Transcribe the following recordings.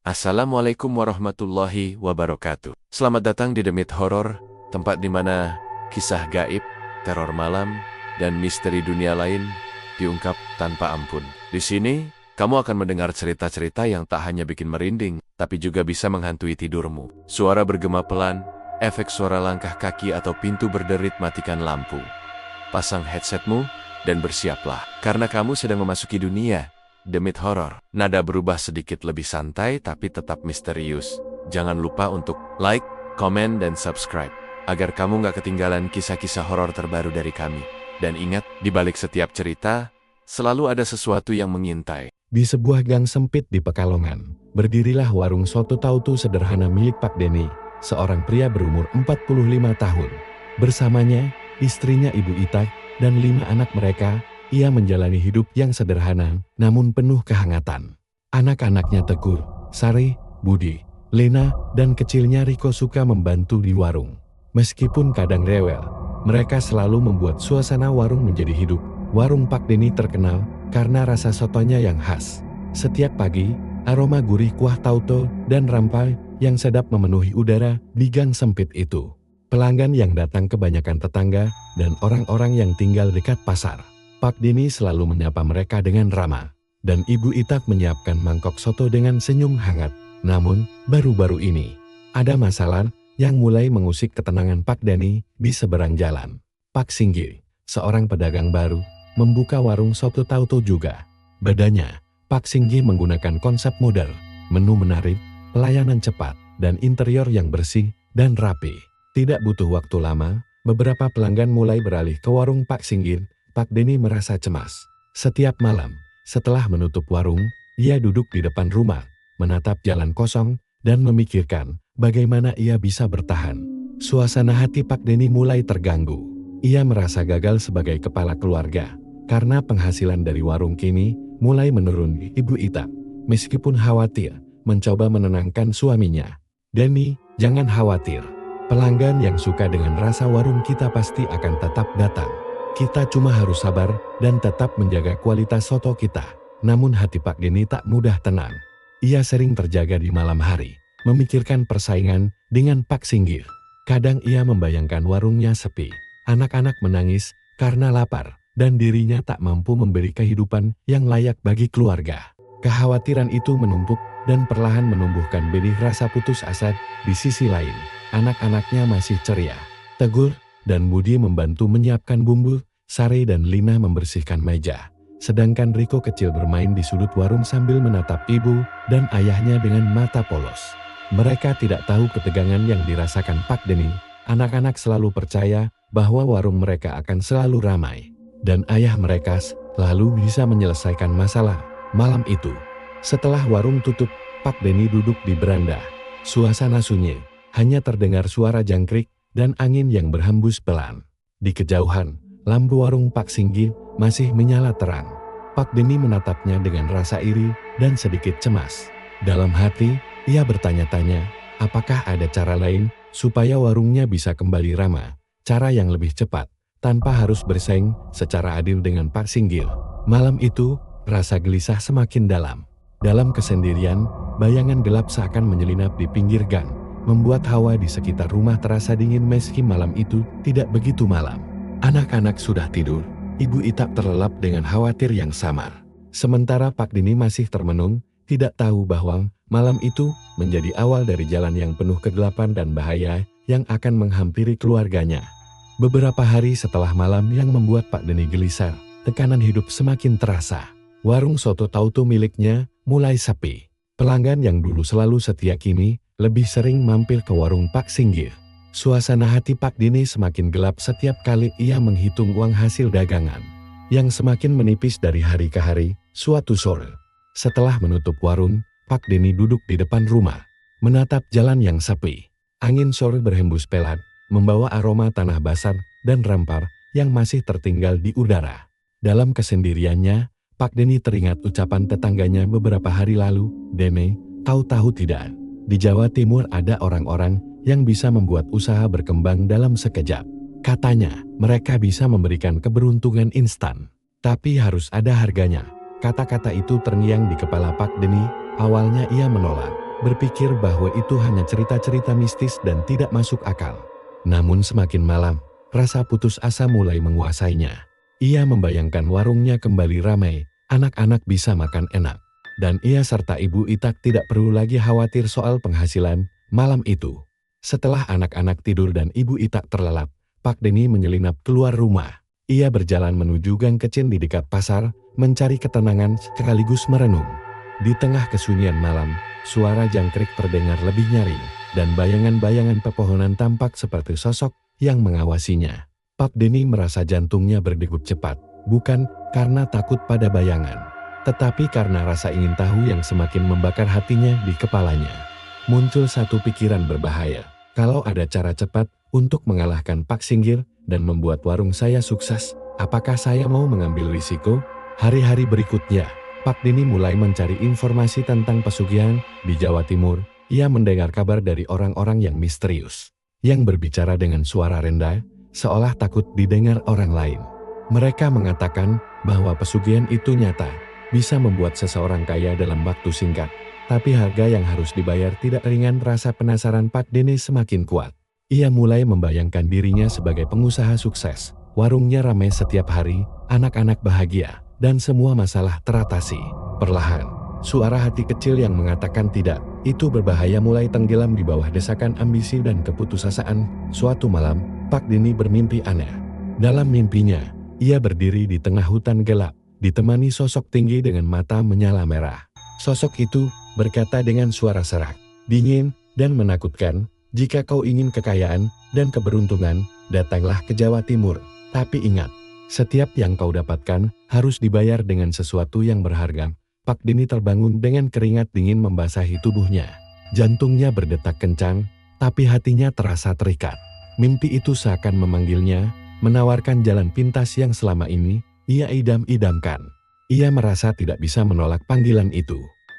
Assalamualaikum warahmatullahi wabarakatuh. Selamat datang di Demit Horor, tempat di mana kisah gaib, teror malam, dan misteri dunia lain diungkap tanpa ampun. Di sini, kamu akan mendengar cerita-cerita yang tak hanya bikin merinding, tapi juga bisa menghantui tidurmu. Suara bergema pelan, efek suara langkah kaki atau pintu berderit, matikan lampu. Pasang headsetmu, dan bersiaplah, karena kamu sedang memasuki dunia Demit Horor. Nada berubah sedikit lebih santai tapi tetap misterius. Jangan lupa untuk like, komen, dan subscribe agar kamu gak ketinggalan kisah-kisah horor terbaru dari kami. Dan ingat, di balik setiap cerita, selalu ada sesuatu yang mengintai. Di sebuah gang sempit di Pekalongan, berdirilah warung soto tautu sederhana milik Pak Deni, seorang pria berumur 45 tahun. Bersamanya, istrinya Ibu Ita, dan 5 anak mereka. Ia menjalani hidup yang sederhana, namun penuh kehangatan. Anak-anaknya Teguh, Sari, Budi, Lena, dan kecilnya Riko suka membantu di warung. Meskipun kadang rewel, mereka selalu membuat suasana warung menjadi hidup. Warung Pak Deni terkenal karena rasa sotonya yang khas. Setiap pagi, aroma gurih kuah tauco dan rampai yang sedap memenuhi udara di gang sempit itu. Pelanggan yang datang kebanyakan tetangga dan orang-orang yang tinggal dekat pasar. Pak Deni selalu menyapa mereka dengan ramah, dan Ibu Itak menyiapkan mangkok soto dengan senyum hangat. Namun, baru-baru ini, ada masalah yang mulai mengusik ketenangan Pak Deni di seberang jalan. Pak Singgi, seorang pedagang baru, membuka warung soto tauco juga. Bedanya, Pak Singgi menggunakan konsep modern, menu menarik, pelayanan cepat, dan interior yang bersih dan rapi. Tidak butuh waktu lama, beberapa pelanggan mulai beralih ke warung Pak Singgi. Pak Deni merasa cemas. Setiap malam, setelah menutup warung, ia duduk di depan rumah, menatap jalan kosong, dan memikirkan bagaimana ia bisa bertahan. Suasana hati Pak Deni mulai terganggu. Ia merasa gagal sebagai kepala keluarga, karena penghasilan dari warung kini mulai menurun. Ibu Ita, meskipun khawatir, mencoba menenangkan suaminya. "Deni, jangan khawatir. Pelanggan yang suka dengan rasa warung kita pasti akan tetap datang. Kita cuma harus sabar dan tetap menjaga kualitas soto kita." Namun hati Pak Deni tak mudah tenang. Ia sering terjaga di malam hari, memikirkan persaingan dengan Pak Singgi. Kadang ia membayangkan warungnya sepi, anak-anak menangis karena lapar, dan dirinya tak mampu memberi kehidupan yang layak bagi keluarga. Kekhawatiran itu menumpuk dan perlahan menumbuhkan benih rasa putus asa. Di sisi lain, anak-anaknya masih ceria. Teguh dan Budi membantu menyiapkan bumbu, Sari dan Lina membersihkan meja. Sedangkan Riko kecil bermain di sudut warung sambil menatap ibu dan ayahnya dengan mata polos. Mereka tidak tahu ketegangan yang dirasakan Pak Deni. Anak-anak selalu percaya bahwa warung mereka akan selalu ramai, dan ayah mereka selalu bisa menyelesaikan masalah. Malam itu, setelah warung tutup, Pak Deni duduk di beranda. Suasana sunyi, hanya terdengar suara jangkrik dan angin yang berhembus pelan. Di kejauhan, lampu warung Pak Singgi masih menyala terang. Pak Deni menatapnya dengan rasa iri dan sedikit cemas. Dalam hati, ia bertanya-tanya, apakah ada cara lain supaya warungnya bisa kembali ramah? Cara yang lebih cepat, tanpa harus bersaing secara adil dengan Pak Singgi. Malam itu, rasa gelisah semakin dalam. Dalam kesendirian, bayangan gelap seakan menyelinap di pinggir gang, membuat hawa di sekitar rumah terasa dingin meski malam itu tidak begitu malam. Anak-anak sudah tidur, Ibu Ita terlelap dengan khawatir yang samar. Sementara Pak Deni masih termenung, tidak tahu bahwa malam itu menjadi awal dari jalan yang penuh kegelapan dan bahaya yang akan menghampiri keluarganya. Beberapa hari setelah malam yang membuat Pak Deni gelisah, tekanan hidup semakin terasa. Warung soto tauco miliknya mulai sepi. Pelanggan yang dulu selalu setia kini lebih sering mampir ke warung Pak Singgi. Suasana hati Pak Deni semakin gelap setiap kali ia menghitung uang hasil dagangan, yang semakin menipis dari hari ke hari. Suatu sore, setelah menutup warung, Pak Deni duduk di depan rumah, menatap jalan yang sepi. Angin sore berhembus pelan, membawa aroma tanah basah dan rampar yang masih tertinggal di udara. Dalam kesendiriannya, Pak Deni teringat ucapan tetangganya beberapa hari lalu, "Dene, tahu-tahu tidak, di Jawa Timur ada orang-orang yang bisa membuat usaha berkembang dalam sekejap. Katanya, mereka bisa memberikan keberuntungan instan. Tapi harus ada harganya." Kata-kata itu terngiang di kepala Pak Deni. Awalnya ia menolak, berpikir bahwa itu hanya cerita-cerita mistis dan tidak masuk akal. Namun semakin malam, rasa putus asa mulai menguasainya. Ia membayangkan warungnya kembali ramai, anak-anak bisa makan enak, dan ia serta Ibu Itak tidak perlu lagi khawatir soal penghasilan. Malam itu, setelah anak-anak tidur dan Ibu Itak terlelap, Pak Denny menyelinap keluar rumah. Ia berjalan menuju gang kecil di dekat pasar, mencari ketenangan sekaligus merenung. Di tengah kesunyian malam, suara jangkrik terdengar lebih nyaring, dan bayangan-bayangan pepohonan tampak seperti sosok yang mengawasinya. Pak Denny merasa jantungnya berdegup cepat, bukan karena takut pada bayangan, tetapi karena rasa ingin tahu yang semakin membakar hatinya di kepalanya. Muncul satu pikiran berbahaya, kalau ada cara cepat untuk mengalahkan Pak Singgir dan membuat warung saya sukses, apakah saya mau mengambil risiko? Hari-hari berikutnya, Pak Denny mulai mencari informasi tentang pesugihan di Jawa Timur. Ia mendengar kabar dari orang-orang yang misterius, yang berbicara dengan suara rendah, seolah takut didengar orang lain. Mereka mengatakan bahwa pesugihan itu nyata, bisa membuat seseorang kaya dalam waktu singkat. Tapi harga yang harus dibayar tidak ringan. Rasa penasaran Pak Denny semakin kuat. Ia mulai membayangkan dirinya sebagai pengusaha sukses. Warungnya ramai setiap hari, anak-anak bahagia, dan semua masalah teratasi. Perlahan, suara hati kecil yang mengatakan tidak, itu berbahaya mulai tenggelam di bawah desakan ambisi dan keputusasaan. Suatu malam, Pak Denny bermimpi aneh. Dalam mimpinya, ia berdiri di tengah hutan gelap, ditemani sosok tinggi dengan mata menyala merah. Sosok itu berkata dengan suara serak, dingin, dan menakutkan, jika kau ingin kekayaan dan keberuntungan, datanglah ke Jawa Timur. Tapi ingat, setiap yang kau dapatkan harus dibayar dengan sesuatu yang berharga. Pak Denny terbangun dengan keringat dingin membasahi tubuhnya. Jantungnya berdetak kencang, tapi hatinya terasa terikat. Mimpi itu seakan memanggilnya, menawarkan jalan pintas yang selama ini ia idam-idamkan. Ia merasa tidak bisa menolak panggilan itu.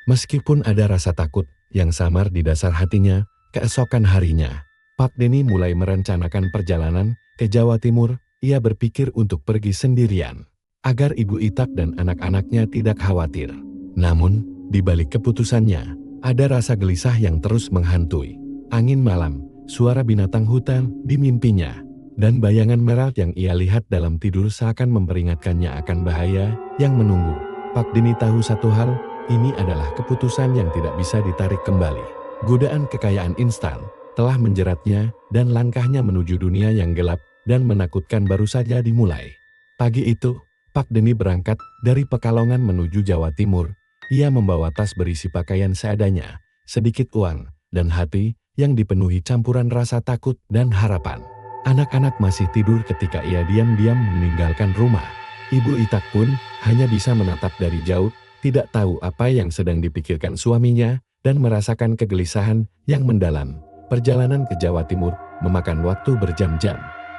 Meskipun ada rasa takut yang samar di dasar hatinya, keesokan harinya, Pak Denny mulai merencanakan perjalanan ke Jawa Timur. Ia berpikir untuk pergi sendirian, agar Ibu Itak dan anak-anaknya tidak khawatir. Namun, di balik keputusannya, ada rasa gelisah yang terus menghantui. Angin malam, suara binatang hutan di mimpinya, dan bayangan merah yang ia lihat dalam tidur seakan memperingatkannya akan bahaya yang menunggu. Pak Denny tahu satu hal, ini adalah keputusan yang tidak bisa ditarik kembali. Godaan kekayaan instan telah menjeratnya, dan langkahnya menuju dunia yang gelap dan menakutkan baru saja dimulai. Pagi itu, Pak Denny berangkat dari Pekalongan menuju Jawa Timur. Ia membawa tas berisi pakaian seadanya, sedikit uang, dan hati yang dipenuhi campuran rasa takut dan harapan. Anak-anak masih tidur ketika ia diam-diam meninggalkan rumah. Ibu Itak pun hanya bisa menatap dari jauh, tidak tahu apa yang sedang dipikirkan suaminya, dan merasakan kegelisahan yang mendalam. Perjalanan ke Jawa Timur memakan waktu berjam-jam.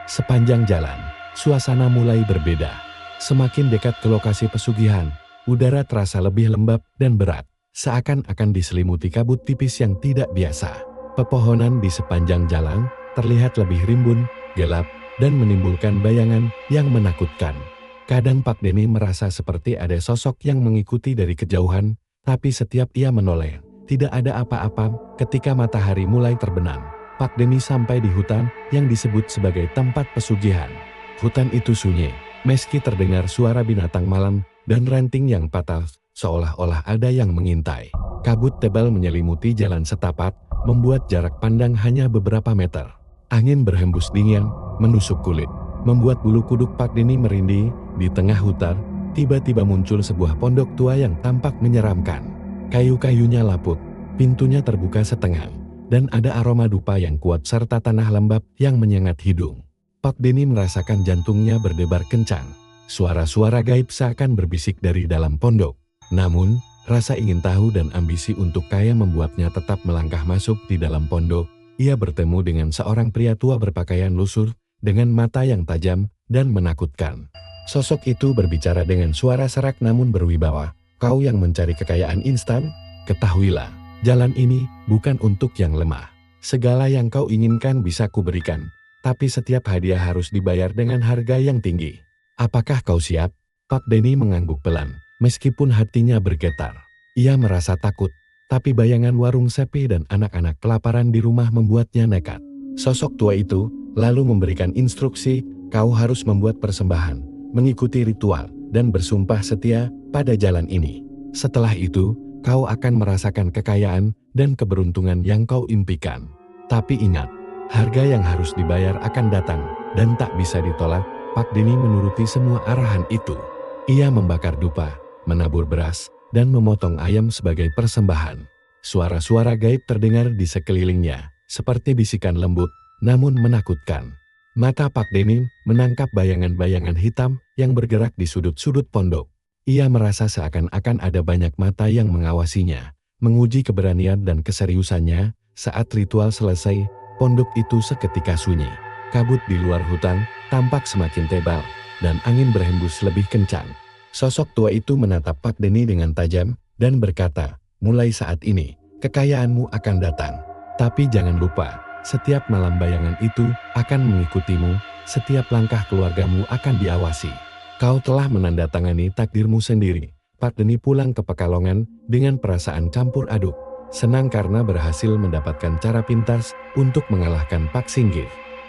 Sepanjang jalan, suasana mulai berbeda. Semakin dekat ke lokasi pesugihan, udara terasa lebih lembab dan berat, seakan-akan diselimuti kabut tipis yang tidak biasa. Pepohonan di sepanjang jalan terlihat lebih rimbun, gelap, dan menimbulkan bayangan yang menakutkan. Kadang Pak Denny merasa seperti ada sosok yang mengikuti dari kejauhan, tapi setiap ia menoleh, tidak ada apa-apa. Ketika matahari mulai terbenam, Pak Denny sampai di hutan yang disebut sebagai tempat pesugihan. Hutan itu sunyi, meski terdengar suara binatang malam dan ranting yang patah, seolah-olah ada yang mengintai. Kabut tebal menyelimuti jalan setapak, membuat jarak pandang hanya beberapa meter. Angin berhembus dingin, menusuk kulit, membuat bulu kuduk Pak Denny merinding. Di tengah hutan, tiba-tiba muncul sebuah pondok tua yang tampak menyeramkan. Kayu-kayunya laput, pintunya terbuka setengah, dan ada aroma dupa yang kuat serta tanah lembab yang menyengat hidung. Pak Denny merasakan jantungnya berdebar kencang. Suara-suara gaib seakan berbisik dari dalam pondok. Namun, rasa ingin tahu dan ambisi untuk kaya membuatnya tetap melangkah masuk di dalam pondok. Ia bertemu dengan seorang pria tua berpakaian lusuh, dengan mata yang tajam dan menakutkan. Sosok itu berbicara dengan suara serak namun berwibawa. Kau yang mencari kekayaan instan? Ketahuilah, jalan ini bukan untuk yang lemah. Segala yang kau inginkan bisa kuberikan, tapi setiap hadiah harus dibayar dengan harga yang tinggi. Apakah kau siap? Pak Denny mengangguk pelan, meskipun hatinya bergetar. Ia merasa takut, Tapi bayangan warung sepi dan anak-anak kelaparan di rumah membuatnya nekat. Sosok tua itu lalu memberikan instruksi, kau harus membuat persembahan, mengikuti ritual, dan bersumpah setia pada jalan ini. Setelah itu, kau akan merasakan kekayaan dan keberuntungan yang kau impikan. Tapi ingat, harga yang harus dibayar akan datang dan tak bisa ditolak. Pak Denny menuruti semua arahan itu. Ia membakar dupa, menabur beras, dan memotong ayam sebagai persembahan. Suara-suara gaib terdengar di sekelilingnya, seperti bisikan lembut, namun menakutkan. Mata Pak Denny menangkap bayangan-bayangan hitam yang bergerak di sudut-sudut pondok. Ia merasa seakan-akan ada banyak mata yang mengawasinya, menguji keberanian dan keseriusannya. Saat ritual selesai, pondok itu seketika sunyi. Kabut di luar hutan tampak semakin tebal, dan angin berhembus lebih kencang. Sosok tua itu menatap Pak Denny dengan tajam, dan berkata, mulai saat ini, kekayaanmu akan datang. Tapi jangan lupa, setiap malam bayangan itu akan mengikutimu, setiap langkah keluargamu akan diawasi. Kau telah menandatangani takdirmu sendiri. Pak Denny pulang ke Pekalongan dengan perasaan campur aduk. Senang karena berhasil mendapatkan cara pintas untuk mengalahkan Pak Singgih.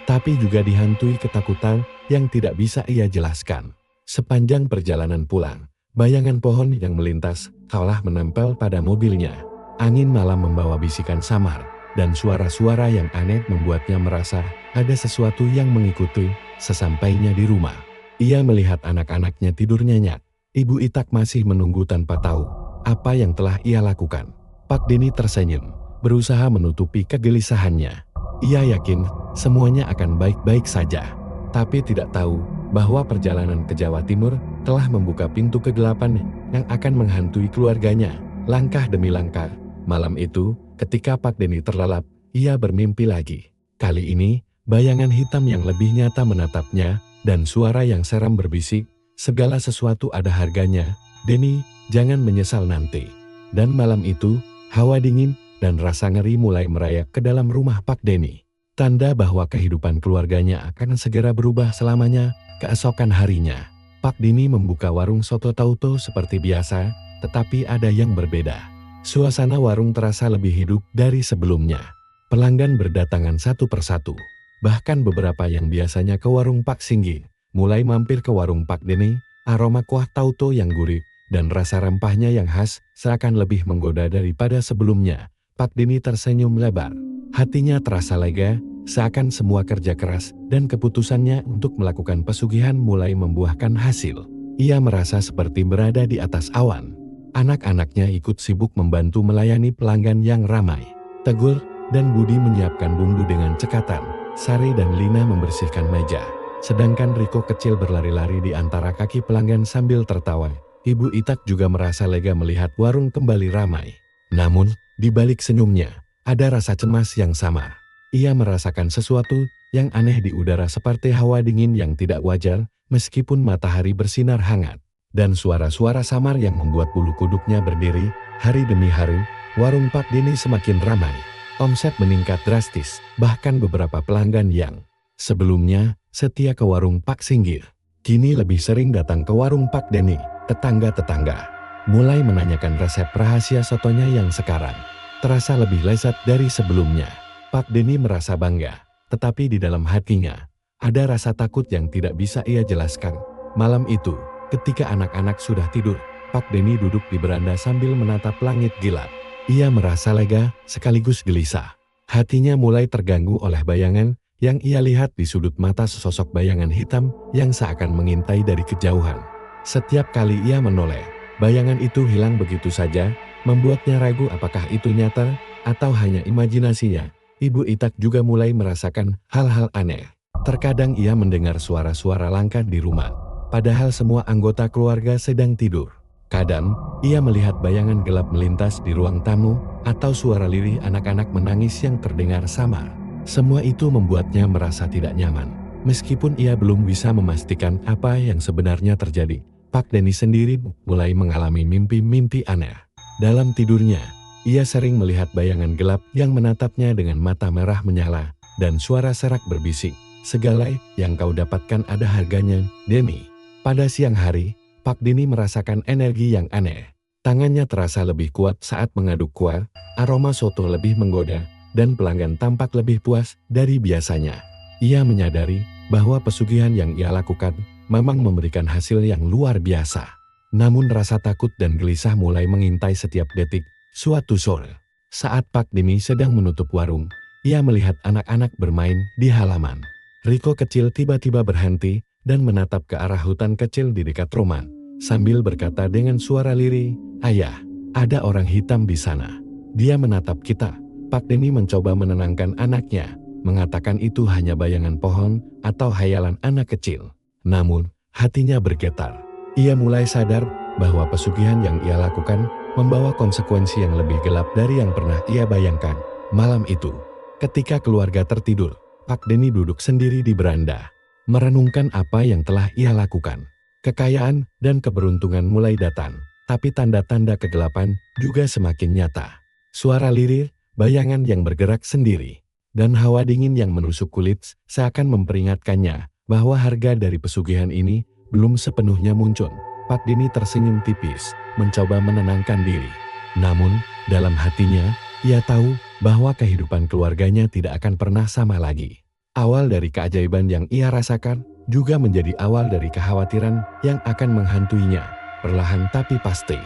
Tapi juga dihantui ketakutan yang tidak bisa ia jelaskan. Sepanjang perjalanan pulang, bayangan pohon yang melintas seolah menempel pada mobilnya. Angin malam membawa bisikan samar, dan suara-suara yang aneh membuatnya merasa ada sesuatu yang mengikuti sesampainya di rumah. Ia melihat anak-anaknya tidur nyenyak. Ibu Itak masih menunggu tanpa tahu apa yang telah ia lakukan. Pak Denny tersenyum, berusaha menutupi kegelisahannya. Ia yakin semuanya akan baik-baik saja, tapi tidak tahu bahwa perjalanan ke Jawa Timur telah membuka pintu kegelapan yang akan menghantui keluarganya, langkah demi langkah. Malam itu, ketika Pak Denny terlelap, ia bermimpi lagi. Kali ini, bayangan hitam yang lebih nyata menatapnya, dan suara yang seram berbisik, segala sesuatu ada harganya, Denny, jangan menyesal nanti. Dan malam itu, hawa dingin dan rasa ngeri mulai merayak ke dalam rumah Pak Denny. Tanda bahwa kehidupan keluarganya akan segera berubah selamanya. Keesokan harinya, Pak Denny membuka warung soto tauto seperti biasa, tetapi ada yang berbeda. Suasana warung terasa lebih hidup dari sebelumnya. Pelanggan berdatangan satu persatu. Bahkan beberapa yang biasanya ke warung Pak Singgih, mulai mampir ke warung Pak Denny. Aroma kuah tauto yang gurih dan rasa rempahnya yang khas seakan lebih menggoda daripada sebelumnya. Pak Denny tersenyum lebar. Hatinya terasa lega, seakan semua kerja keras dan keputusannya untuk melakukan pesugihan mulai membuahkan hasil. Ia merasa seperti berada di atas awan. Anak-anaknya ikut sibuk membantu melayani pelanggan yang ramai. Tegur dan Budi menyiapkan bumbu dengan cekatan. Sari dan Lina membersihkan meja. Sedangkan Riko kecil berlari-lari di antara kaki pelanggan sambil tertawa. Ibu Itak juga merasa lega melihat warung kembali ramai. Namun, di balik senyumnya, ada rasa cemas yang samar. Ia merasakan sesuatu yang aneh di udara seperti hawa dingin yang tidak wajar, meskipun matahari bersinar hangat. Dan suara-suara samar yang membuat bulu kuduknya berdiri. Hari demi hari, warung Pak Denny semakin ramai. Omset meningkat drastis, bahkan beberapa pelanggan yang sebelumnya setia ke warung Pak Singgih, kini lebih sering datang ke warung Pak Denny. Tetangga-tetangga mulai menanyakan resep rahasia sotonya yang sekarang terasa lebih lezat dari sebelumnya. Pak Denny merasa bangga, tetapi di dalam hatinya ada rasa takut yang tidak bisa ia jelaskan. Malam itu, ketika anak-anak sudah tidur, Pak Denny duduk di beranda sambil menatap langit gelap. Ia merasa lega sekaligus gelisah. Hatinya mulai terganggu oleh bayangan yang ia lihat di sudut mata sesosok bayangan hitam yang seakan mengintai dari kejauhan. Setiap kali ia menoleh, bayangan itu hilang begitu saja, membuatnya ragu apakah itu nyata atau hanya imajinasinya. Ibu Itak juga mulai merasakan hal-hal aneh. Terkadang ia mendengar suara-suara langkah di rumah, padahal semua anggota keluarga sedang tidur. Kadang, ia melihat bayangan gelap melintas di ruang tamu, atau suara lirih anak-anak menangis yang terdengar samar. Semua itu membuatnya merasa tidak nyaman. Meskipun ia belum bisa memastikan apa yang sebenarnya terjadi, Pak Denny sendiri mulai mengalami mimpi-mimpi aneh. Dalam tidurnya, ia sering melihat bayangan gelap yang menatapnya dengan mata merah menyala, dan suara serak berbisik, "Segala yang kau dapatkan ada harganya, Denny." Pada siang hari, Pak Denny merasakan energi yang aneh. Tangannya terasa lebih kuat saat mengaduk kuah, aroma soto lebih menggoda, dan pelanggan tampak lebih puas dari biasanya. Ia menyadari bahwa pesugihan yang ia lakukan memang memberikan hasil yang luar biasa. Namun rasa takut dan gelisah mulai mengintai setiap detik. Suatu sore, saat Pak Denny sedang menutup warung, ia melihat anak-anak bermain di halaman. Riko kecil tiba-tiba berhenti dan menatap ke arah hutan kecil di dekat rumah, sambil berkata dengan suara lirih, "Ayah, ada orang hitam di sana. Dia menatap kita." Pak Denny mencoba menenangkan anaknya, mengatakan itu hanya bayangan pohon atau hayalan anak kecil. Namun, hatinya bergetar. Ia mulai sadar bahwa pesugihan yang ia lakukan membawa konsekuensi yang lebih gelap dari yang pernah ia bayangkan. Malam itu, ketika keluarga tertidur, Pak Denny duduk sendiri di beranda, merenungkan apa yang telah ia lakukan. Kekayaan dan keberuntungan mulai datang, tapi tanda-tanda kegelapan juga semakin nyata. Suara lirih, bayangan yang bergerak sendiri, dan hawa dingin yang menusuk kulit seakan memperingatkannya bahwa harga dari pesugihan ini belum sepenuhnya muncul. Pak Denny tersenyum tipis, mencoba menenangkan diri. Namun, dalam hatinya, ia tahu bahwa kehidupan keluarganya tidak akan pernah sama lagi. Awal dari keajaiban yang ia rasakan juga menjadi awal dari kekhawatiran yang akan menghantuinya, perlahan tapi pasti.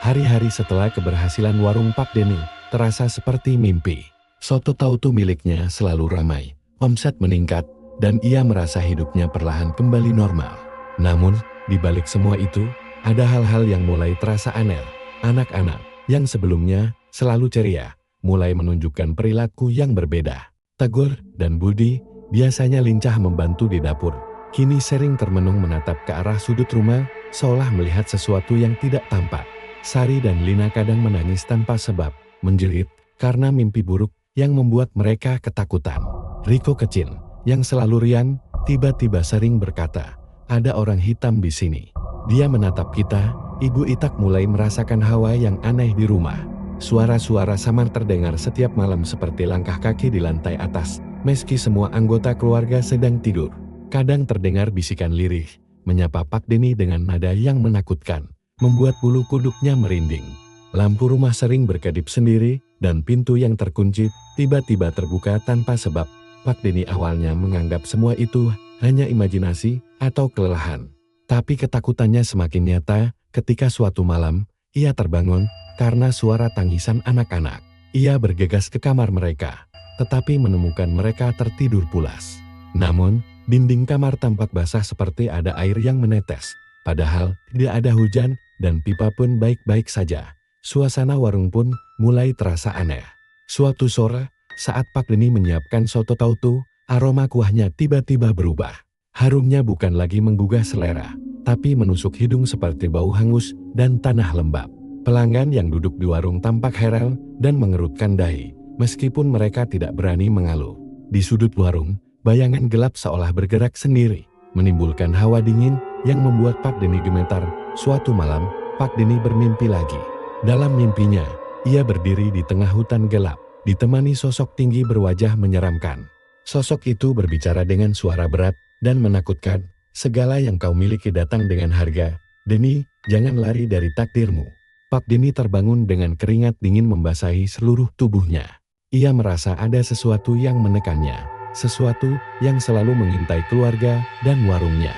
Hari-hari setelah keberhasilan warung Pak Denny terasa seperti mimpi. Soto tautu miliknya selalu ramai, omset meningkat, dan ia merasa hidupnya perlahan kembali normal. Namun, di balik semua itu, ada hal-hal yang mulai terasa aneh. Anak-anak yang sebelumnya selalu ceria, mulai menunjukkan perilaku yang berbeda. Tegur dan Budi, biasanya lincah membantu di dapur, kini sering termenung menatap ke arah sudut rumah, seolah melihat sesuatu yang tidak tampak. Sari dan Lina kadang menangis tanpa sebab, menjerit karena mimpi buruk yang membuat mereka ketakutan. Riko kecil, yang selalu riang, tiba-tiba sering berkata, "Ada orang hitam di sini." Dia menatap kita. Ibu Itak mulai merasakan hawa yang aneh di rumah. Suara-suara samar terdengar setiap malam seperti langkah kaki di lantai atas, meski semua anggota keluarga sedang tidur. Kadang terdengar bisikan lirih, menyapa Pak Denny dengan nada yang menakutkan, membuat bulu kuduknya merinding. Lampu rumah sering berkedip sendiri, dan pintu yang terkunci tiba-tiba terbuka tanpa sebab. Pak Denny awalnya menganggap semua itu hanya imajinasi atau kelelahan. Tapi ketakutannya semakin nyata ketika suatu malam, ia terbangun karena suara tangisan anak-anak. Ia bergegas ke kamar mereka, tetapi menemukan mereka tertidur pulas. Namun, dinding kamar tampak basah seperti ada air yang menetes. Padahal, tidak ada hujan, dan pipa pun baik-baik saja. Suasana warung pun mulai terasa aneh. Suatu sore, saat Pak Denny menyiapkan soto tautu, aroma kuahnya tiba-tiba berubah. Harumnya bukan lagi menggugah selera, tapi menusuk hidung seperti bau hangus dan tanah lembab. Pelanggan yang duduk di warung tampak heran dan mengerutkan dahi, meskipun mereka tidak berani mengeluh. Di sudut warung, bayangan gelap seolah bergerak sendiri, menimbulkan hawa dingin yang membuat Pak Denny gemetar. Suatu malam, Pak Denny bermimpi lagi. Dalam mimpinya, ia berdiri di tengah hutan gelap, ditemani sosok tinggi berwajah menyeramkan. Sosok itu berbicara dengan suara berat dan menakutkan, "Segala yang kau miliki datang dengan harga. Denny, jangan lari dari takdirmu." Pak Denny terbangun dengan keringat dingin membasahi seluruh tubuhnya. Ia merasa ada sesuatu yang menekannya, sesuatu yang selalu mengintai keluarga dan warungnya.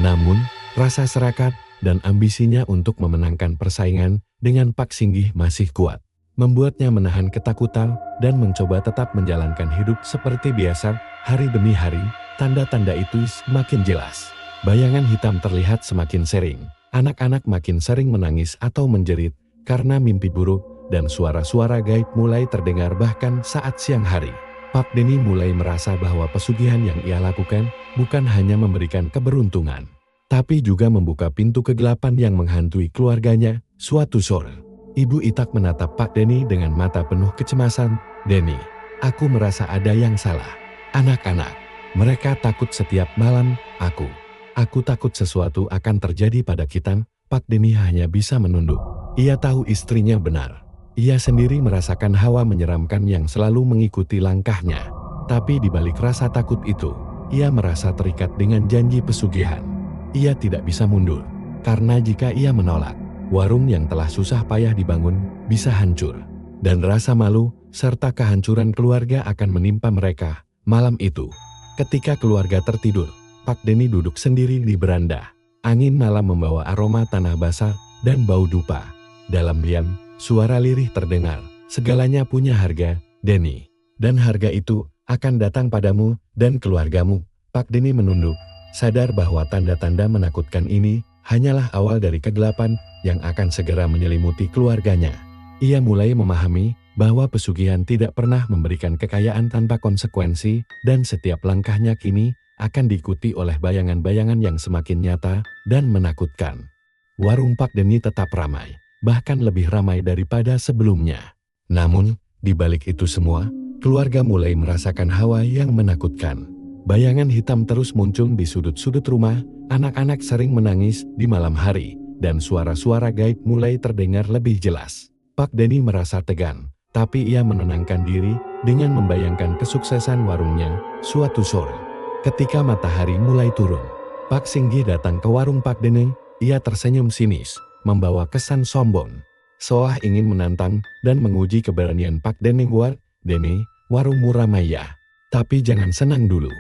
Namun, rasa serakat dan ambisinya untuk memenangkan persaingan dengan Pak Singgih masih kuat, membuatnya menahan ketakutan dan mencoba tetap menjalankan hidup seperti biasa. Hari demi hari, tanda-tanda itu semakin jelas. Bayangan hitam terlihat semakin sering. Anak-anak makin sering menangis atau menjerit karena mimpi buruk, dan suara-suara gaib mulai terdengar bahkan saat siang hari. Pak Denny mulai merasa bahwa pesugihan yang ia lakukan bukan hanya memberikan keberuntungan, tapi juga membuka pintu kegelapan yang menghantui keluarganya. Suatu sore, Ibu Itak menatap Pak Denny dengan mata penuh kecemasan. "Denny, aku merasa ada yang salah. Anak-anak, mereka takut setiap malam. Aku takut sesuatu akan terjadi pada kita." Pak Denny hanya bisa menunduk. Ia tahu istrinya benar. Ia sendiri merasakan hawa menyeramkan yang selalu mengikuti langkahnya. Tapi di balik rasa takut itu, ia merasa terikat dengan janji pesugihan. Ia tidak bisa mundur, karena jika ia menolak, Warung yang telah susah payah dibangun bisa hancur. Dan rasa malu serta kehancuran keluarga akan menimpa mereka malam itu. Ketika keluarga tertidur, Pak Denny duduk sendiri di beranda. Angin malam membawa aroma tanah basah dan bau dupa. Dalam diam, suara lirih terdengar. Segalanya punya harga, Denny. Dan harga itu akan datang padamu dan keluargamu. Pak Denny menunduk, sadar bahwa tanda-tanda menakutkan ini hanyalah awal dari kegelapan yang akan segera menyelimuti keluarganya. Ia mulai memahami bahwa pesugihan tidak pernah memberikan kekayaan tanpa konsekuensi, dan setiap langkahnya kini akan diikuti oleh bayangan-bayangan yang semakin nyata dan menakutkan. Warung Pak Denny tetap ramai, bahkan lebih ramai daripada sebelumnya. Namun, di balik itu semua, keluarga mulai merasakan hawa yang menakutkan. Bayangan hitam terus muncul di sudut-sudut rumah, anak-anak sering menangis di malam hari, dan suara-suara gaib mulai terdengar lebih jelas. Pak Denny merasa tegang, tapi ia menenangkan diri dengan membayangkan kesuksesan warungnya suatu sore. Ketika matahari mulai turun, Pak Singgi datang ke warung Pak Denny. Ia tersenyum sinis, membawa kesan sombong, seolah ingin menantang dan menguji keberanian Pak Denny. Denny, warungmu ramai ya. Tapi jangan senang dulu.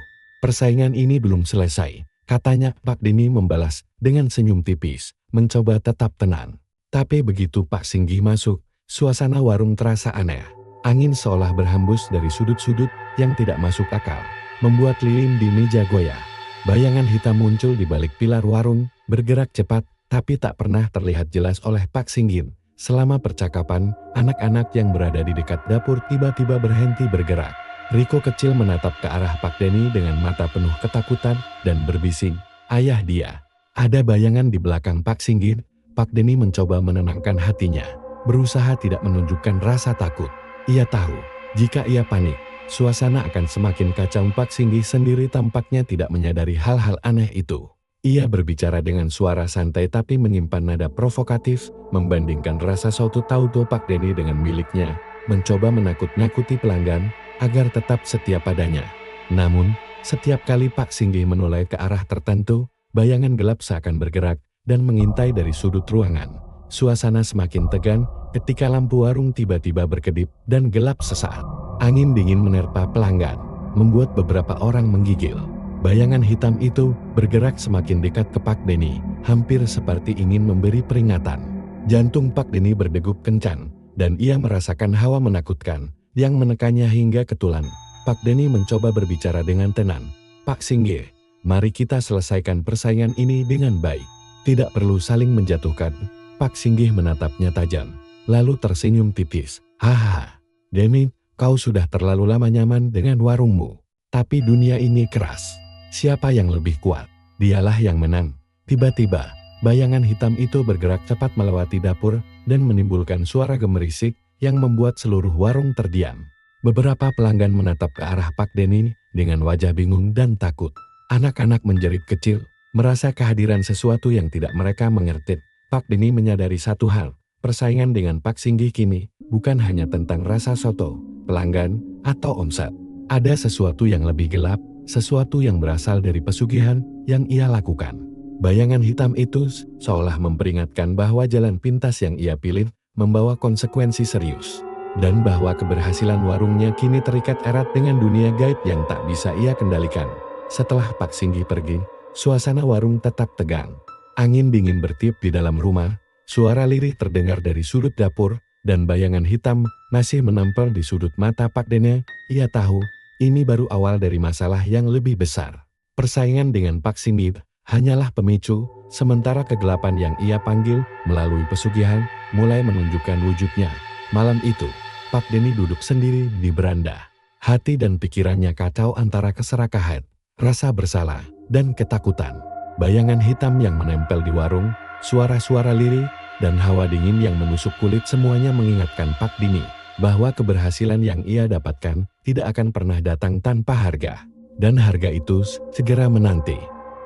Persaingan ini belum selesai, katanya. Pak Denny membalas dengan senyum tipis, mencoba tetap tenang. Tapi begitu Pak Singgi masuk, suasana warung terasa aneh. Angin seolah berhembus dari sudut-sudut yang tidak masuk akal, membuat lilin di meja goyah. Bayangan hitam muncul di balik pilar warung, bergerak cepat, tapi tak pernah terlihat jelas oleh Pak Singgi. Selama percakapan, anak-anak yang berada di dekat dapur tiba-tiba berhenti bergerak. Riko kecil menatap ke arah Pak Denny dengan mata penuh ketakutan dan berbisik, "Ayah, dia." Ada bayangan di belakang Pak Singgi. Pak Denny mencoba menenangkan hatinya, berusaha tidak menunjukkan rasa takut. Ia tahu, jika ia panik, suasana akan semakin kacau. Pak Singgi sendiri tampaknya tidak menyadari hal-hal aneh itu. Ia berbicara dengan suara santai tapi menyimpan nada provokatif, membandingkan rasa soto tauco Pak Denny dengan miliknya, mencoba menakut-nakuti pelanggan agar tetap setia padanya. Namun, setiap kali Pak Singgi menoleh ke arah tertentu, bayangan gelap seakan bergerak dan mengintai dari sudut ruangan. Suasana semakin tegang ketika lampu warung tiba-tiba berkedip dan gelap sesaat. Angin dingin menerpa pelanggan, membuat beberapa orang menggigil. Bayangan hitam itu bergerak semakin dekat ke Pak Denny, hampir seperti ingin memberi peringatan. Jantung Pak Denny berdegup kencang, dan ia merasakan hawa menakutkan yang menekannya hingga ke tulang. Pak Denny mencoba berbicara dengan tenang. "Pak Singgi, mari kita selesaikan persaingan ini dengan baik. Tidak perlu saling menjatuhkan." Pak Singgi menatapnya tajam, lalu tersenyum tipis. "Haha, Denny, kau sudah terlalu lama nyaman dengan warungmu. Tapi dunia ini keras. Siapa yang lebih kuat, dialah yang menang." Tiba-tiba, bayangan hitam itu bergerak cepat melewati dapur dan menimbulkan suara gemerisik yang membuat seluruh warung terdiam. Beberapa pelanggan menatap ke arah Pak Denny dengan wajah bingung dan takut. Anak-anak menjerit kecil, merasa kehadiran sesuatu yang tidak mereka mengerti. Pak Denny menyadari satu hal, persaingan dengan Pak Singgi kini bukan hanya tentang rasa soto, pelanggan, atau omset. Ada sesuatu yang lebih gelap, sesuatu yang berasal dari pesugihan yang ia lakukan. Bayangan hitam itu seolah memperingatkan bahwa jalan pintas yang ia pilih membawa konsekuensi serius, dan bahwa keberhasilan warungnya kini terikat erat dengan dunia gaib yang tak bisa ia kendalikan. Setelah Pak Singgi pergi, suasana warung tetap tegang. Angin dingin bertiup di dalam rumah, suara lirih terdengar dari sudut dapur, dan bayangan hitam masih menempel di sudut mata Pak Denny. Ia tahu, ini baru awal dari masalah yang lebih besar. Persaingan dengan Pak Singgi hanyalah pemicu, sementara kegelapan yang ia panggil melalui pesugihan mulai menunjukkan wujudnya. Malam itu, Pak Denny duduk sendiri di beranda. Hati dan pikirannya kacau antara keserakahan, rasa bersalah, dan ketakutan. Bayangan hitam yang menempel di warung, suara-suara lirih, dan hawa dingin yang menusuk kulit semuanya mengingatkan Pak Denny bahwa keberhasilan yang ia dapatkan tidak akan pernah datang tanpa harga. Dan harga itu segera menanti.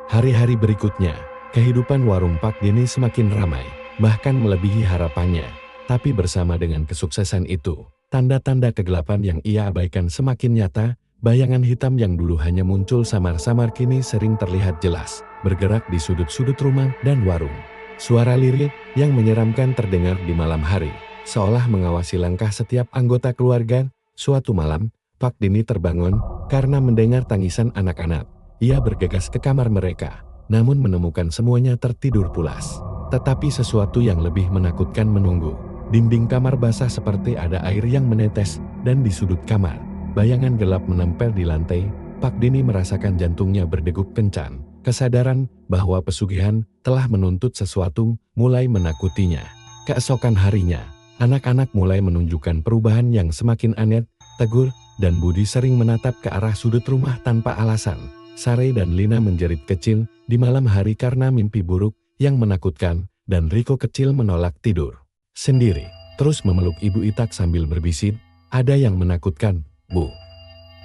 Hari-hari berikutnya, kehidupan warung Pak Denny semakin ramai, bahkan melebihi harapannya. Tapi bersama dengan kesuksesan itu, tanda-tanda kegelapan yang ia abaikan semakin nyata. Bayangan hitam yang dulu hanya muncul samar-samar kini sering terlihat jelas, bergerak di sudut-sudut rumah dan warung. Suara lirik yang menyeramkan terdengar di malam hari, seolah mengawasi langkah setiap anggota keluarga. Suatu malam, Pak Denny terbangun karena mendengar tangisan anak-anak. Ia bergegas ke kamar mereka, namun menemukan semuanya tertidur pulas. Tetapi sesuatu yang lebih menakutkan menunggu. Dinding kamar basah seperti ada air yang menetes, dan di sudut kamar, bayangan gelap menempel di lantai. Pak Denny merasakan jantungnya berdegup kencang. Kesadaran bahwa pesugihan telah menuntut sesuatu mulai menakutinya. Keesokan harinya, anak-anak mulai menunjukkan perubahan yang semakin aneh. Teguh dan Budi sering menatap ke arah sudut rumah tanpa alasan. Sare dan Lina menjerit kecil di malam hari karena mimpi buruk yang menakutkan, dan Riko kecil menolak tidur sendiri, terus memeluk Ibu Itak sambil berbisik, "Ada yang menakutkan, Bu.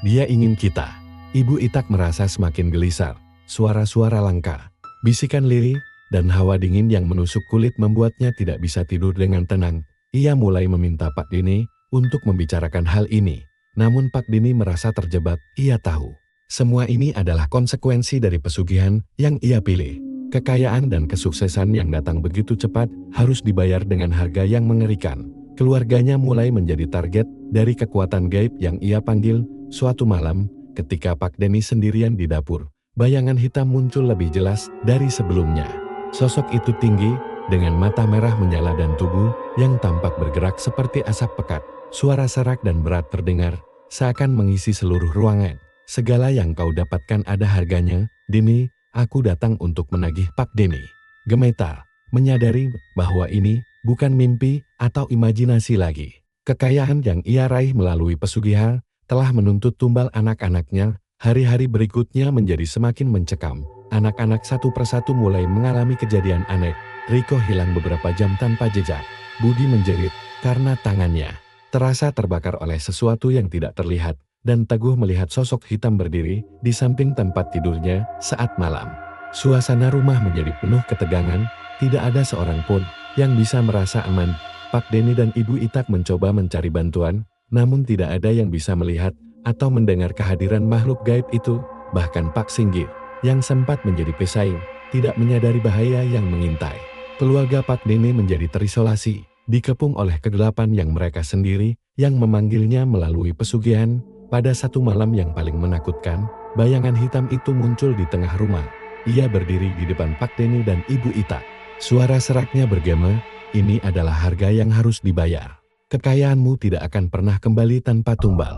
Dia ingin kita." Ibu Itak merasa semakin gelisar. Suara-suara langka, bisikan lirih, dan hawa dingin yang menusuk kulit membuatnya tidak bisa tidur dengan tenang. Ia mulai meminta Pak Denny untuk membicarakan hal ini. Namun Pak Denny merasa terjebak. Ia tahu, semua ini adalah konsekuensi dari pesugihan yang ia pilih. Kekayaan dan kesuksesan yang datang begitu cepat harus dibayar dengan harga yang mengerikan. Keluarganya mulai menjadi target dari kekuatan gaib yang ia panggil. Suatu malam, ketika Pak Denny sendirian di dapur, bayangan hitam muncul lebih jelas dari sebelumnya. Sosok itu tinggi, dengan mata merah menyala dan tubuh yang tampak bergerak seperti asap pekat. Suara serak dan berat terdengar, seakan mengisi seluruh ruangan. "Segala yang kau dapatkan ada harganya, Denny. Aku datang untuk menagih." Pak Denny gemetar, menyadari bahwa ini bukan mimpi atau imajinasi lagi. Kekayaan yang ia raih melalui pesugihan telah menuntut tumbal anak-anaknya. Hari-hari berikutnya menjadi semakin mencekam. Anak-anak satu persatu mulai mengalami kejadian aneh. Riko hilang beberapa jam tanpa jejak. Budi menjerit karena tangannya terasa terbakar oleh sesuatu yang tidak terlihat, dan Teguh melihat sosok hitam berdiri di samping tempat tidurnya saat malam. Suasana rumah menjadi penuh ketegangan. Tidak ada seorang pun yang bisa merasa aman. Pak Denny dan Ibu Itak mencoba mencari bantuan, namun tidak ada yang bisa melihat atau mendengar kehadiran makhluk gaib itu. Bahkan Pak Singgir, yang sempat menjadi pesaing, tidak menyadari bahaya yang mengintai. Keluarga Pak Denny menjadi terisolasi, dikepung oleh kegelapan yang mereka sendiri yang memanggilnya melalui pesugihan. Pada satu malam yang paling menakutkan, bayangan hitam itu muncul di tengah rumah. Ia berdiri di depan Pak Denny dan Ibu Itak. Suara seraknya bergema, "Ini adalah harga yang harus dibayar. Kekayaanmu tidak akan pernah kembali tanpa tumbal."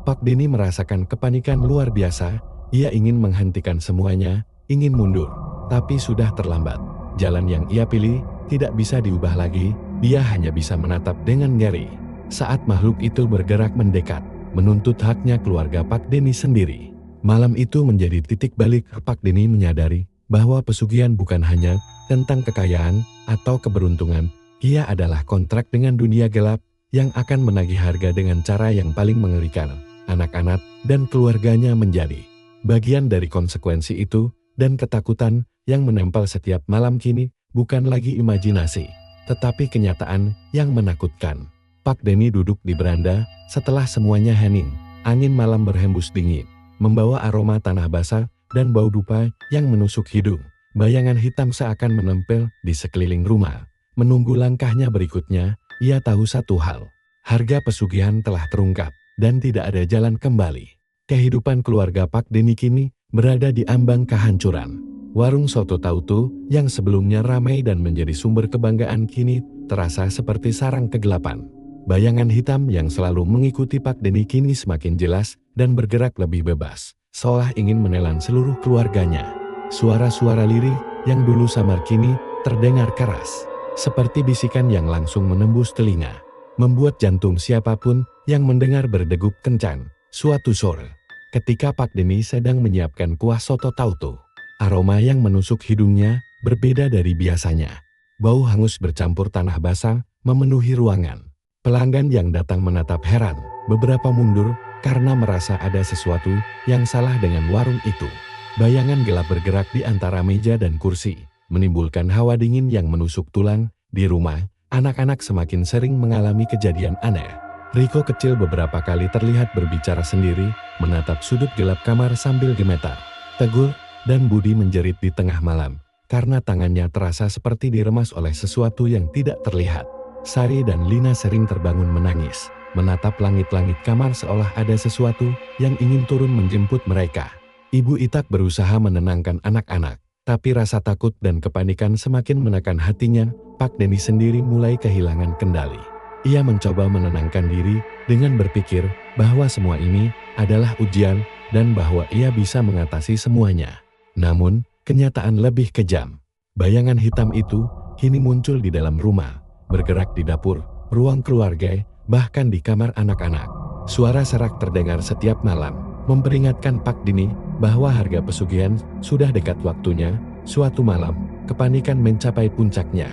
Pak Denny merasakan kepanikan luar biasa. Ia ingin menghentikan semuanya, ingin mundur, tapi sudah terlambat. Jalan yang ia pilih tidak bisa diubah lagi. Dia hanya bisa menatap dengan ngeri saat makhluk itu bergerak mendekat, menuntut haknya keluarga Pak Denny sendiri. Malam itu menjadi titik balik. Pak Denny menyadari bahwa pesugihan bukan hanya tentang kekayaan atau keberuntungan. Ia adalah kontrak dengan dunia gelap yang akan menagih harga dengan cara yang paling mengerikan. Anak-anak dan keluarganya menjadi bagian dari konsekuensi itu, dan ketakutan yang menempel setiap malam kini bukan lagi imajinasi, tetapi kenyataan yang menakutkan. Pak Denny duduk di beranda setelah semuanya hening. Angin malam berhembus dingin, membawa aroma tanah basah dan bau dupa yang menusuk hidung. Bayangan hitam seakan menempel di sekeliling rumah. Menunggu langkahnya berikutnya, ia tahu satu hal. Harga pesugihan telah terungkap, dan tidak ada jalan kembali. Kehidupan keluarga Pak Denny kini berada di ambang kehancuran. Warung soto Tautu yang sebelumnya ramai dan menjadi sumber kebanggaan kini terasa seperti sarang kegelapan. Bayangan hitam yang selalu mengikuti Pak Denny kini semakin jelas dan bergerak lebih bebas, seolah ingin menelan seluruh keluarganya. Suara-suara lirih yang dulu samar kini terdengar keras, seperti bisikan yang langsung menembus telinga, membuat jantung siapapun yang mendengar berdegup kencang. Suatu sore, ketika Pak Denny sedang menyiapkan kuah soto Tautu, aroma yang menusuk hidungnya berbeda dari biasanya. Bau hangus bercampur tanah basah memenuhi ruangan. Pelanggan yang datang menatap heran, beberapa mundur karena merasa ada sesuatu yang salah dengan warung itu. Bayangan gelap bergerak di antara meja dan kursi, menimbulkan hawa dingin yang menusuk tulang. Di rumah, anak-anak semakin sering mengalami kejadian aneh. Riko kecil beberapa kali terlihat berbicara sendiri, menatap sudut gelap kamar sambil gemetar. Teguh dan Budi menjerit di tengah malam. karena tangannya terasa seperti diremas oleh sesuatu yang tidak terlihat. Sari dan Lina sering terbangun menangis, menatap langit-langit kamar seolah ada sesuatu yang ingin turun menjemput mereka. Ibu Itak berusaha menenangkan anak-anak, tapi rasa takut dan kepanikan semakin menekan hatinya. Pak Denny sendiri mulai kehilangan kendali. Ia mencoba menenangkan diri dengan berpikir bahwa semua ini adalah ujian dan bahwa ia bisa mengatasi semuanya. Namun, kenyataan lebih kejam. Bayangan hitam itu kini muncul di dalam rumah, bergerak di dapur, ruang keluarga, bahkan di kamar anak-anak. Suara serak terdengar setiap malam, memperingatkan Pak Denny bahwa harga pesugihan sudah dekat waktunya. Suatu malam, kepanikan mencapai puncaknya.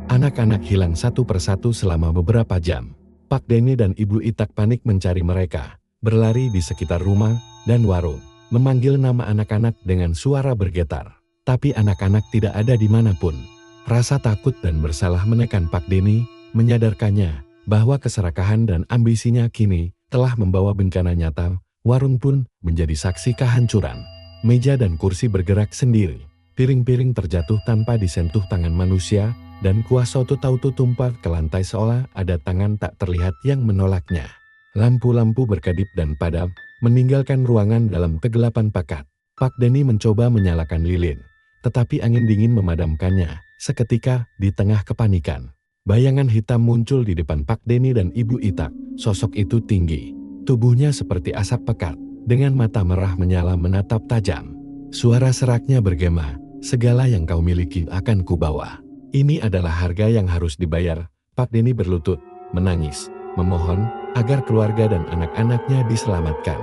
Anak-anak hilang satu persatu selama beberapa jam. Pak Denny dan Ibu Itak panik mencari mereka, berlari di sekitar rumah dan warung, memanggil nama anak-anak dengan suara bergetar. Tapi anak-anak tidak ada dimanapun. Rasa takut dan bersalah menekan Pak Denny, menyadarkannya bahwa keserakahan dan ambisinya kini telah membawa bencana nyata. Warung pun menjadi saksi kehancuran. Meja dan kursi bergerak sendiri. Piring-piring terjatuh tanpa disentuh tangan manusia, dan kuah soto tautu tumpah ke lantai seolah ada tangan tak terlihat yang menolaknya. Lampu-lampu berkedip dan padam, meninggalkan ruangan dalam kegelapan pekat. Pak Denny mencoba menyalakan lilin, tetapi angin dingin memadamkannya. Seketika, di tengah kepanikan, bayangan hitam muncul di depan Pak Denny dan Ibu Itak. Sosok itu tinggi, tubuhnya seperti asap pekat, dengan mata merah menyala menatap tajam. Suara seraknya bergema, "Segala yang kau miliki akan kubawa. Ini adalah harga yang harus dibayar." Pak Denny berlutut, menangis, memohon agar keluarga dan anak-anaknya diselamatkan.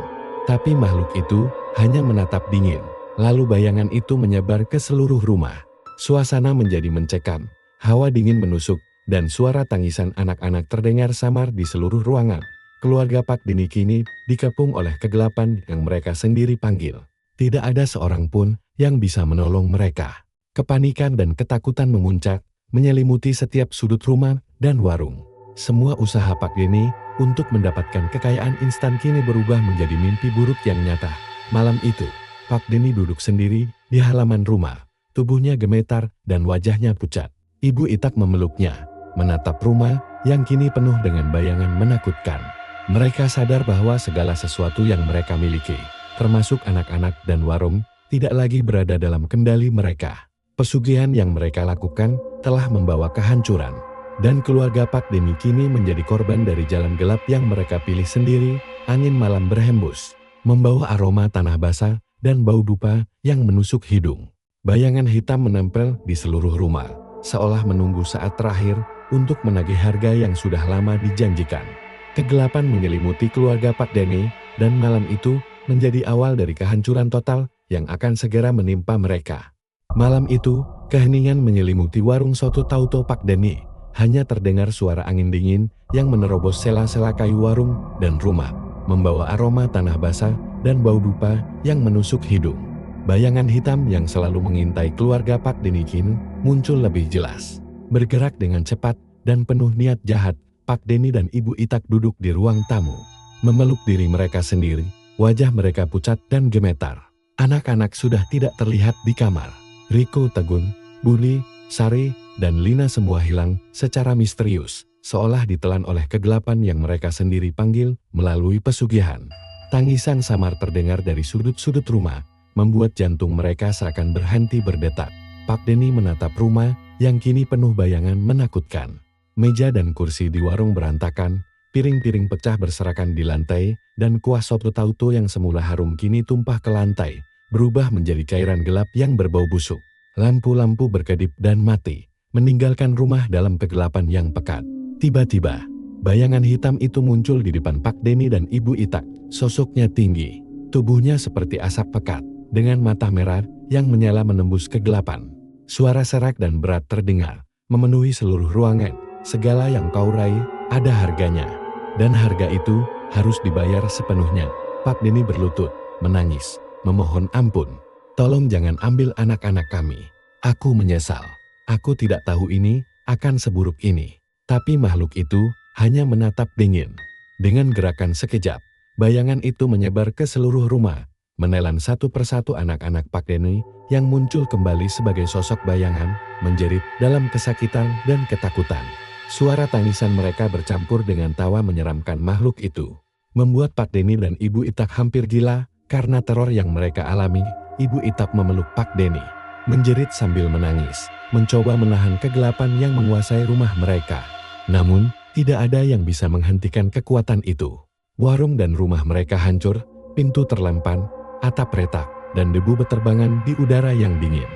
Tapi makhluk itu hanya menatap dingin, lalu bayangan itu menyebar ke seluruh rumah. Suasana menjadi mencekam, hawa dingin menusuk, dan suara tangisan anak-anak terdengar samar di seluruh ruangan. Keluarga Pak Denny kini dikepung oleh kegelapan yang mereka sendiri panggil. Tidak ada seorang pun yang bisa menolong mereka. Kepanikan dan ketakutan memuncak, menyelimuti setiap sudut rumah dan warung. Semua usaha Pak Denny untuk mendapatkan kekayaan instan kini berubah menjadi mimpi buruk yang nyata. Malam itu, Pak Denny duduk sendiri di halaman rumah. Tubuhnya gemetar dan wajahnya pucat. Ibu Itak memeluknya, menatap rumah yang kini penuh dengan bayangan menakutkan. Mereka sadar bahwa segala sesuatu yang mereka miliki, termasuk anak-anak dan warung, tidak lagi berada dalam kendali mereka. Pesugihan yang mereka lakukan telah membawa kehancuran, dan keluarga Pak Denny kini menjadi korban dari jalan gelap yang mereka pilih sendiri. Angin malam berhembus, membawa aroma tanah basah dan bau dupa yang menusuk hidung. Bayangan hitam menempel di seluruh rumah, seolah menunggu saat terakhir untuk menagih harga yang sudah lama dijanjikan. Kegelapan menyelimuti keluarga Pak Denny, dan malam itu menjadi awal dari kehancuran total yang akan segera menimpa mereka. Malam itu, keheningan menyelimuti warung soto tauto Pak Denny. Hanya terdengar suara angin dingin yang menerobos sela-sela kayu warung dan rumah, membawa aroma tanah basah dan bau dupa yang menusuk hidung. Bayangan hitam yang selalu mengintai keluarga Pak Denny kini muncul lebih jelas. Bergerak dengan cepat dan penuh niat jahat, Pak Denny dan Ibu Itak duduk di ruang tamu, memeluk diri mereka sendiri. Wajah mereka pucat dan gemetar. Anak-anak sudah tidak terlihat di kamar. Riko, Tegun, Buli, Sari, dan Lina semua hilang secara misterius, seolah ditelan oleh kegelapan yang mereka sendiri panggil melalui pesugihan. Tangisan samar terdengar dari sudut-sudut rumah, membuat jantung mereka seakan berhenti berdetak. Pak Denny menatap rumah yang kini penuh bayangan menakutkan. Meja dan kursi di warung berantakan, piring-piring pecah berserakan di lantai, dan kuah soto tauto yang semula harum kini tumpah ke lantai, berubah menjadi cairan gelap yang berbau busuk. Lampu-lampu berkedip dan mati, meninggalkan rumah dalam kegelapan yang pekat. Tiba-tiba, bayangan hitam itu muncul di depan Pak Denny dan Ibu Itak. Sosoknya tinggi, tubuhnya seperti asap pekat, dengan mata merah yang menyala menembus kegelapan. Suara serak dan berat terdengar, memenuhi seluruh ruangan. Segala yang kau raih, ada harganya. Dan harga itu harus dibayar sepenuhnya. Pak Denny berlutut, menangis, memohon ampun. Tolong jangan ambil anak-anak kami. Aku menyesal. Aku tidak tahu ini akan seburuk ini. Tapi makhluk itu hanya menatap dingin. Dengan gerakan sekejap, bayangan itu menyebar ke seluruh rumah, menelan satu persatu anak-anak Pak Deni yang muncul kembali sebagai sosok bayangan, menjerit dalam kesakitan dan ketakutan. Suara tangisan mereka bercampur dengan tawa menyeramkan makhluk itu, membuat Pak Deni dan Ibu Itak hampir gila karena teror yang mereka alami. Ibu Itak memeluk Pak Deni, menjerit sambil menangis, mencoba menahan kegelapan yang menguasai rumah mereka. Namun, tidak ada yang bisa menghentikan kekuatan itu. Warung dan rumah mereka hancur, pintu terlempan, atap retak, dan debu beterbangan di udara yang dingin.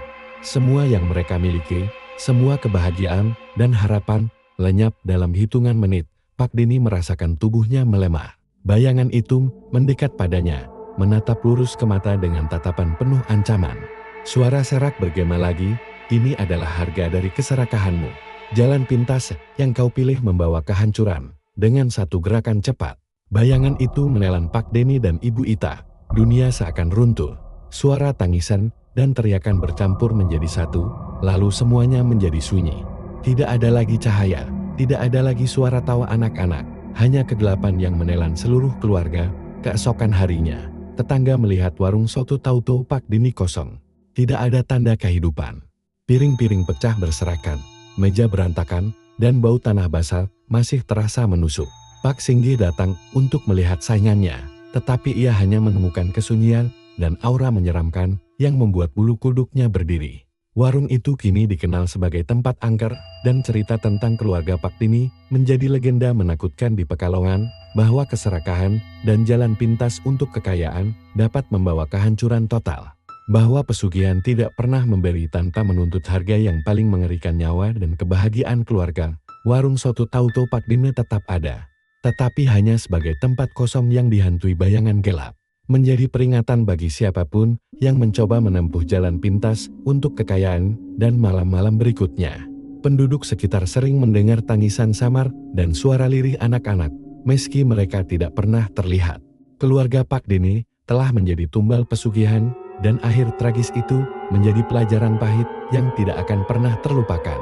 Semua yang mereka miliki, semua kebahagiaan dan harapan, lenyap dalam hitungan menit. Pak Deni merasakan tubuhnya melemah. Bayangan itu mendekat padanya, menatap lurus ke mata dengan tatapan penuh ancaman. Suara serak bergema lagi, ini adalah harga dari keserakahanmu. Jalan pintas yang kau pilih membawa kehancuran. Dengan satu gerakan cepat, bayangan itu menelan Pak Deni dan Ibu Ita. Dunia seakan runtuh. Suara tangisan dan teriakan bercampur menjadi satu, lalu semuanya menjadi sunyi. Tidak ada lagi cahaya, tidak ada lagi suara tawa anak-anak, hanya kegelapan yang menelan seluruh keluarga. Keesokan harinya, tetangga melihat warung soto tahu-tahu Pak Deni kosong. Tidak ada tanda kehidupan. Piring-piring pecah berserakan, meja berantakan, dan bau tanah basah masih terasa menusuk. Pak Singgi datang untuk melihat saingannya, tetapi ia hanya menemukan kesunyian dan aura menyeramkan yang membuat bulu kuduknya berdiri. Warung itu kini dikenal sebagai tempat angker, dan cerita tentang keluarga Pak Deni menjadi legenda menakutkan di Pekalongan, bahwa keserakahan dan jalan pintas untuk kekayaan dapat membawa kehancuran total. Bahwa pesugihan tidak pernah memberi tanpa menuntut harga yang paling mengerikan nyawa dan kebahagiaan keluarga. Warung soto tahu-tahu Pak Deni tetap ada, tetapi hanya sebagai tempat kosong yang dihantui bayangan gelap. Menjadi peringatan bagi siapapun yang mencoba menempuh jalan pintas untuk kekayaan dan malam-malam berikutnya. Penduduk sekitar sering mendengar tangisan samar dan suara lirih anak-anak, meski mereka tidak pernah terlihat. Keluarga Pak Deni telah menjadi tumbal pesugihan, dan akhir tragis itu menjadi pelajaran pahit yang tidak akan pernah terlupakan.